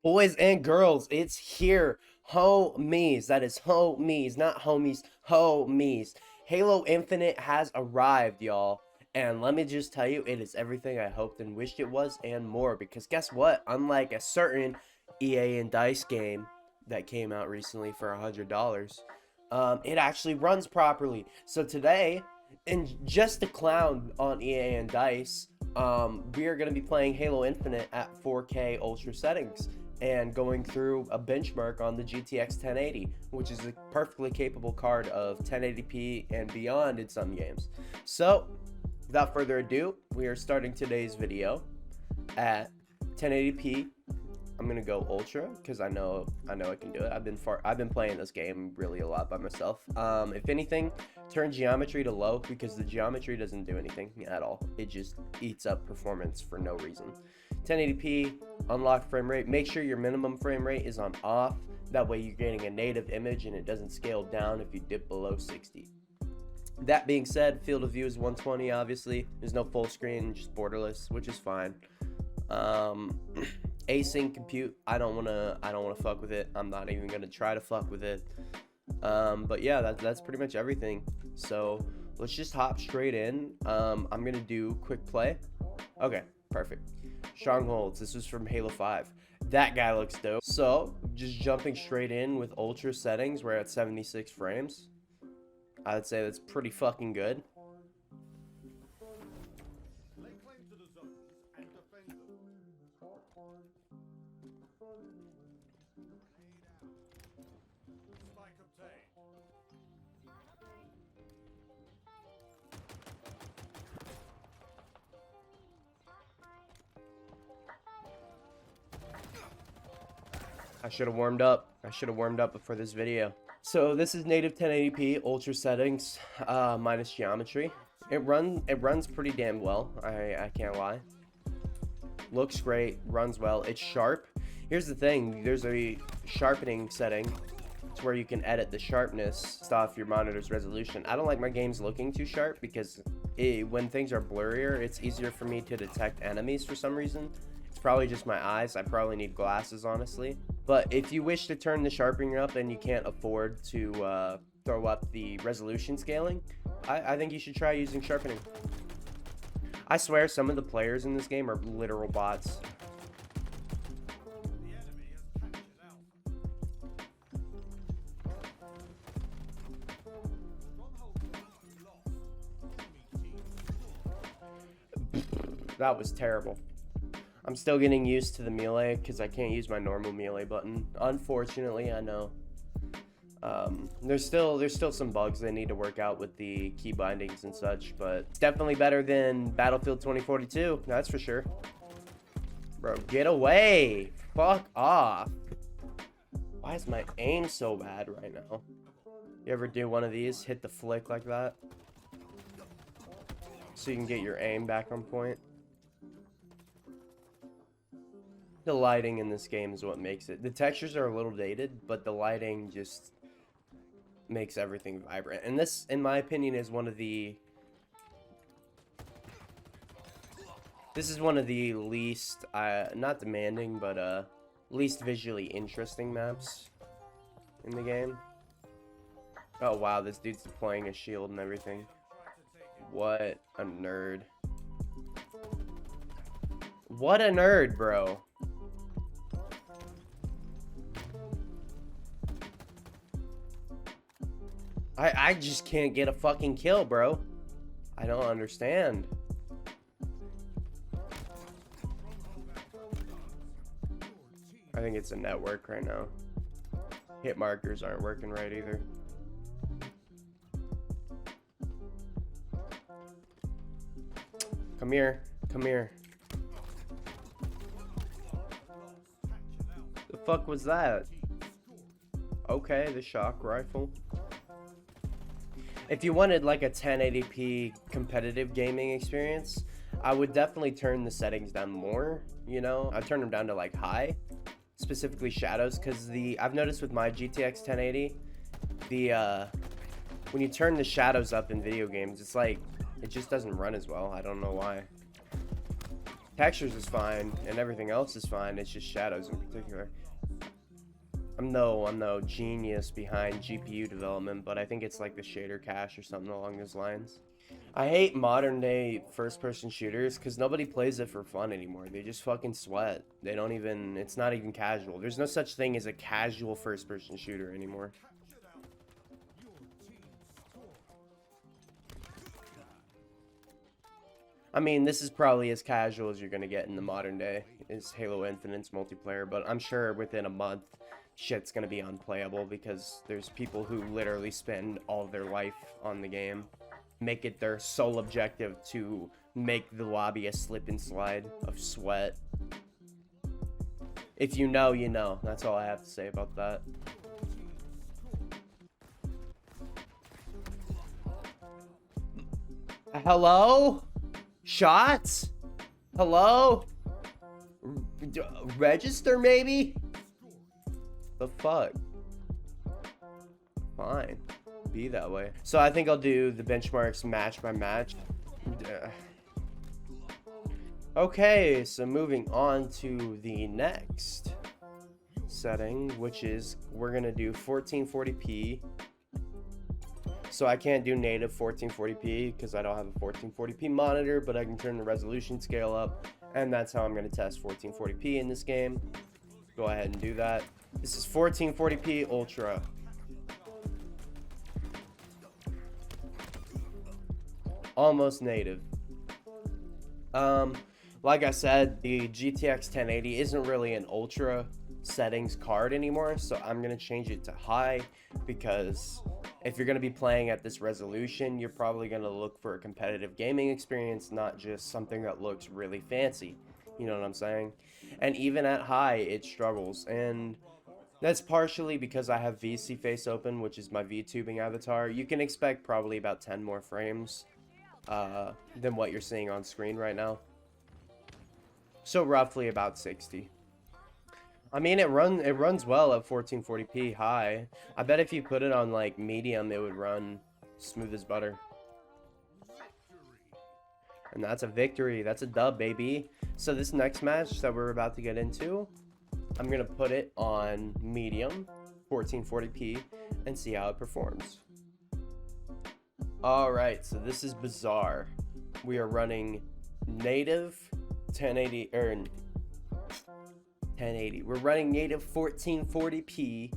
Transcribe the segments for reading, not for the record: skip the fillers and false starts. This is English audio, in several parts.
Boys and girls, it's here. Homies. That is homies, not homies. Homies. Halo Infinite has arrived, y'all. And let me just tell you, it is everything I hoped and wished it was and more. Because guess what? Unlike a certain EA and DICE game that came out recently for $100, it actually runs properly. So today, and just to clown on EA and DICE, we are going to be playing Halo Infinite at 4K ultra settings and going through a benchmark on the GTX 1080, which is a perfectly capable card of 1080p and beyond in some games. So, without further ado, we are starting today's video at 1080p. I'm gonna go ultra because I know I can do it. I've been playing this game really a lot by myself. If anything, turn geometry to low because the geometry doesn't do anything at all. It just eats up performance for no reason. 1080p, unlock frame rate. Make sure your minimum frame rate is on off. That way you're getting a native image and it doesn't scale down if you dip below 60. That being said, field of view is 120. Obviously, there's no full screen, just borderless, which is fine. Async compute, I don't wanna fuck with it. I'm not even gonna try to fuck with it. But yeah, that's pretty much everything. So let's just hop straight in. I'm gonna do quick play. Okay, perfect. Strongholds. This was from Halo 5. That guy looks dope. So just jumping straight in with ultra settings, we're at 76 frames. I'd say that's pretty fucking good. I should have warmed up. I should have warmed up before this video. So this is native 1080p ultra settings minus geometry. It runs pretty damn well. I can't lie. Looks great, runs well. It's sharp. Here's the thing. There's a sharpening setting to where you can edit the sharpness off your monitor's resolution. I don't like my games looking too sharp because when things are blurrier, it's easier for me to detect enemies for some reason. It's probably just my eyes. I probably need glasses, honestly. But if you wish to turn the sharpening up and you can't afford to throw up the resolution scaling, I think you should try using sharpening. I swear some of the players in this game are literal bots. That was terrible. I'm still getting used to the melee because I can't use my normal melee button. Unfortunately, I know. There's still some bugs they need to work out with the key bindings and such, but it's definitely better than Battlefield 2042. That's for sure. Bro, get away! Fuck off! Why is my aim so bad right now? You ever do one of these? Hit the flick like that? So you can get your aim back on point? The lighting in this game is what makes it. The textures are a little dated, but the lighting just makes everything vibrant. And this, in my opinion, is one of the... This is one of the least, not demanding, but least visually interesting maps in the game. Oh wow, this dude's deploying a shield and everything. What a nerd. What a nerd, bro. I just can't get a fucking kill, bro. I don't understand. I think it's a network right now. Hit markers aren't working right either. Come here. Come here. The fuck was that? Okay, the shock rifle. If you wanted like a 1080p competitive gaming experience, I would definitely turn the settings down more, you know? I'd turn them down to like high, specifically shadows, because I've noticed with my GTX 1080, when you turn the shadows up in video games, it's like, it just doesn't run as well. I don't know why. Textures is fine, and everything else is fine. It's just shadows in particular. I'm no genius behind GPU development, but I think it's like the shader cache or something along those lines. I hate modern day first person shooters because nobody plays it for fun anymore. They just fucking sweat. They don't even, it's not even casual. There's no such thing as a casual first person shooter anymore. I mean, this is probably as casual as you're gonna get in the modern day, is Halo Infinite's multiplayer, but I'm sure within a month, shit's gonna be unplayable because there's people who literally spend all their life on the game. Make it their sole objective to make the lobby a slip and slide of sweat. If you know, you know. That's all I have to say about that. Hello? Shots? Hello? Register, maybe? The fuck? Fine. Be that way. So I think I'll do the benchmarks match by match. Okay, so moving on to the next setting, which is we're gonna do 1440p. So I can't do native 1440p because I don't have a 1440p monitor, but I can turn the resolution scale up, and that's how I'm going to test 1440p in this game. Go ahead and do that. This is 1440p Ultra. Almost native. Like I said, the GTX 1080 isn't really an Ultra settings card anymore, so I'm going to change it to high because if you're going to be playing at this resolution, you're probably going to look for a competitive gaming experience, not just something that looks really fancy. You know what I'm saying? And even at high, it struggles. And that's partially because I have VC face open, which is my VTubing avatar. You can expect probably about 10 more frames than what you're seeing on screen right now. So roughly about 60. I mean, it runs well at 1440p high. I bet if you put it on like medium, it would run smooth as butter. And that's a victory. That's a dub, baby. So this next match that we're about to get into, I'm gonna put it on medium, 1440p, and see how it performs. All right, so this is bizarre. We are running native 1080 or 1080. We're running native 1440p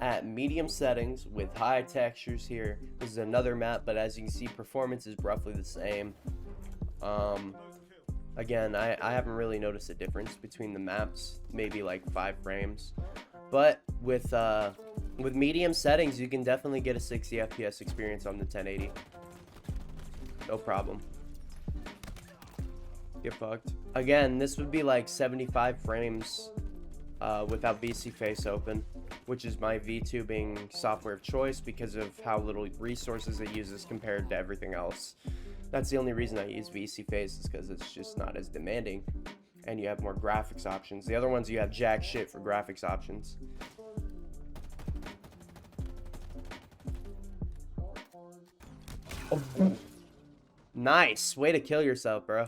at medium settings with high textures here. This is another map, but as you can see, performance is roughly the same. Again, I haven't really noticed a difference between the maps, maybe like 5 frames. But with medium settings, you can definitely get a 60 FPS experience on the 1080. No problem. Get fucked. Again, this would be like 75 frames without VC face open, which is my VTubing software of choice because of how little resources it uses compared to everything else. That's the only reason I use VC face, is because it's just not as demanding and you have more graphics options. The other ones, you have jack shit for graphics options. Oh. Nice. Way to kill yourself, bro.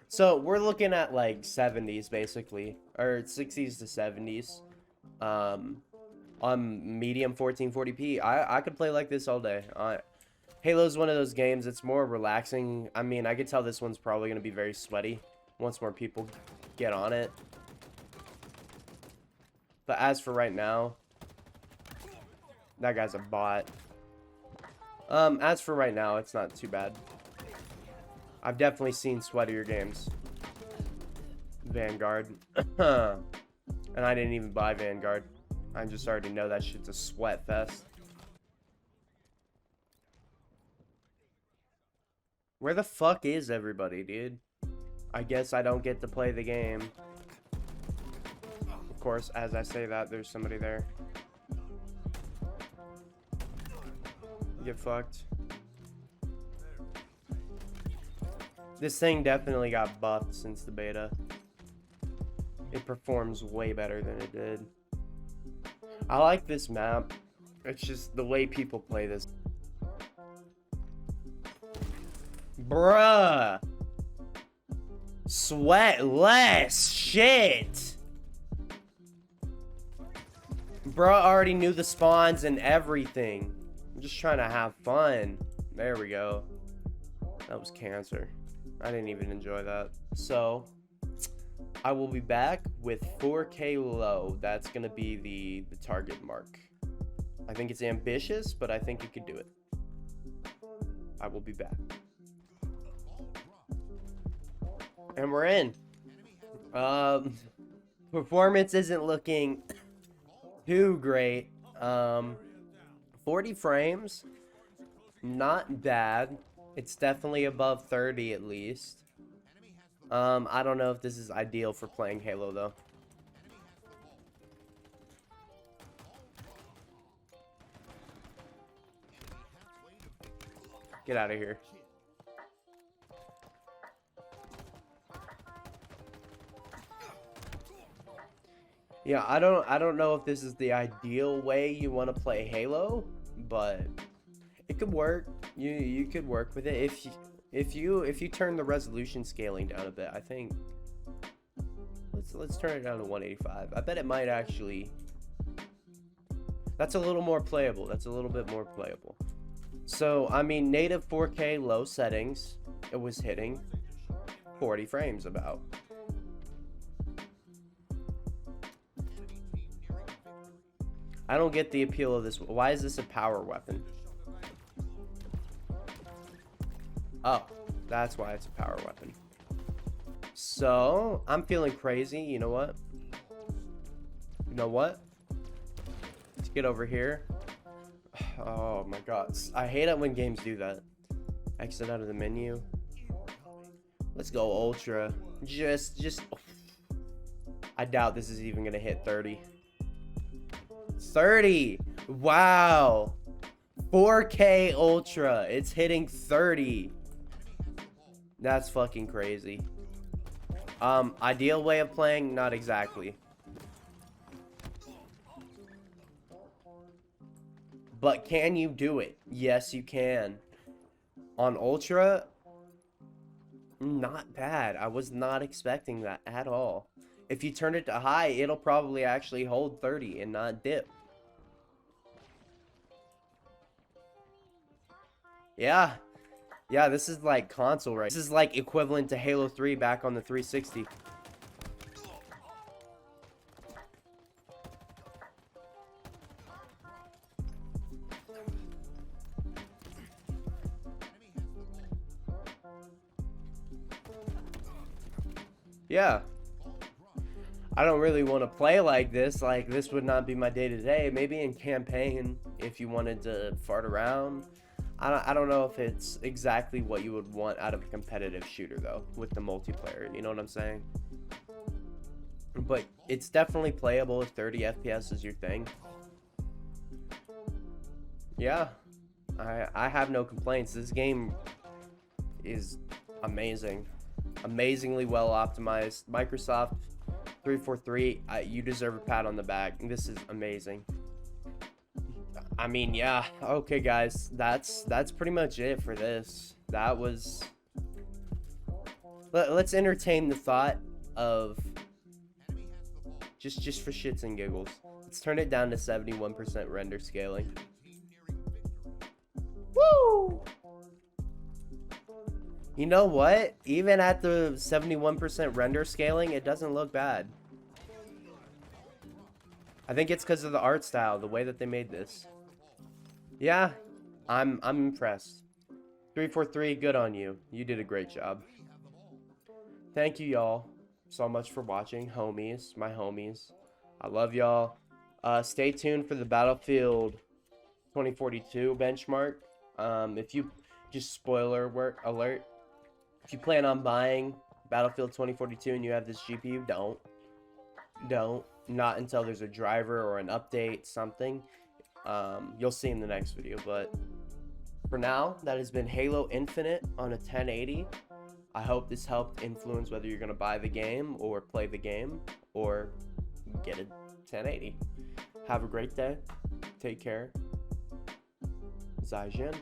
So we're looking at like 70s basically, or 60s to 70s on medium 1440p. I could play like this all day. Halo's one of those games, it's more relaxing. I mean, I could tell this one's probably going to be very sweaty once more people get on it. But as for right now, that guy's a bot. As for right now, it's not too bad. I've definitely seen sweatier games. Vanguard. And I didn't even buy Vanguard. I just already know that shit's a sweat fest. Where the fuck is everybody, dude? I guess I don't get to play the game. Of course, as I say that, there's somebody there. Get fucked. This thing definitely got buffed since the beta. It performs way better than it did. I like this map. It's just the way people play this. Bruh! Sweat less. Shit. Bro already knew the spawns and everything. I'm just trying to have fun. There we go. That was cancer. I didn't even enjoy that. So, I will be back with 4K low. That's going to be the target mark. I think it's ambitious, but I think you could do it. I will be back. And we're in. Performance isn't looking too great. 40 frames, not bad. It's definitely above 30 at least. I don't know if this is ideal for playing Halo though. Get out of here. Yeah, I don't know if this is the ideal way you want to play Halo, but it could work. You could work with it if you turn the resolution scaling down a bit. I think let's turn it down to 185. I bet it might actually. That's a little more playable. That's a little bit more playable. So, I mean, native 4K low settings, it was hitting 40 frames about. I don't get the appeal of this. Why is this a power weapon? Oh, that's why it's a power weapon. So, I'm feeling crazy. You know what? You know what? Let's get over here. Oh my god. I hate it when games do that. Exit out of the menu. Let's go ultra. Just I doubt this is even gonna hit 30. 30! Wow! 4K ultra. It's hitting 30. That's fucking crazy. Ideal way of playing? Not exactly. But can you do it? Yes, you can. On Ultra, not bad. I was not expecting that at all. If you turn it to high, it'll probably actually hold 30 and not dip. Yeah. Yeah, this is like console, right? This is like equivalent to Halo 3 back on the 360. Yeah. I don't really want to play like this. Like, this would not be my day-to-day. Maybe in campaign, if you wanted to fart around. I don't know if it's exactly what you would want out of a competitive shooter, though, with the multiplayer. You know what I'm saying? But it's definitely playable if 30 FPS is your thing. Yeah. I have no complaints. This game is amazing. Amazingly well optimized. Microsoft 343, you deserve a pat on the back. This is amazing. I mean, yeah. Okay, guys, that's pretty much it for this. That was. Let's entertain the thought of just for shits and giggles. Let's turn it down to 71% render scaling. Woo! You know what? Even at the 71% render scaling, it doesn't look bad. I think it's because of the art style, the way that they made this. Yeah, I'm impressed. 343, good on you. You did a great job. Thank you, y'all, so much for watching. Homies, my homies. I love y'all. Stay tuned for the Battlefield 2042 benchmark. If you, just spoiler alert, if you plan on buying Battlefield 2042 and you have this GPU, don't. Not until there's a driver or an update, something. You'll see in the next video, but for now, that has been Halo Infinite on a 1080. I hope this helped influence whether you're going to buy the game or play the game or get a 1080. Have a great day. Take care. Zai Jin.